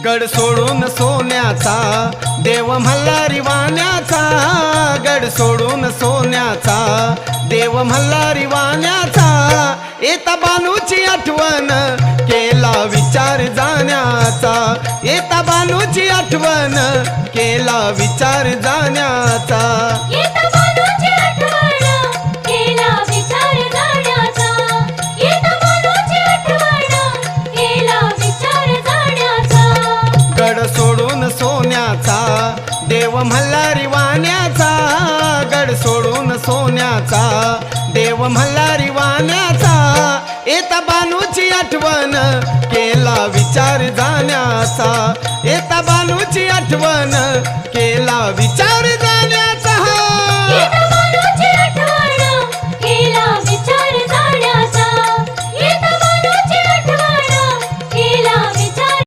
गड सोडून सोन्याचा देव मल्हारी वाण्याचा, गड सोडून सोन्याचा देव मल्हारी वाण्याचा, येता बानूची आठवण केला विचार जाण्याचा, येता बानूची आठवण केला विचार जाण्याचा, येता बानूची आठवण केला विचार जाण्याचा, येता बानूची आठवण केला विचार जाण्याचा। गड सोडून सोन्याचा देव मल्हारी वाण्याचा, गड सोडून सोन्याचा देव मल्हारी वाण्याचा, येता बानूची आठवण केला विचार जाण्याचा, येता बानूची आठवण केला विचार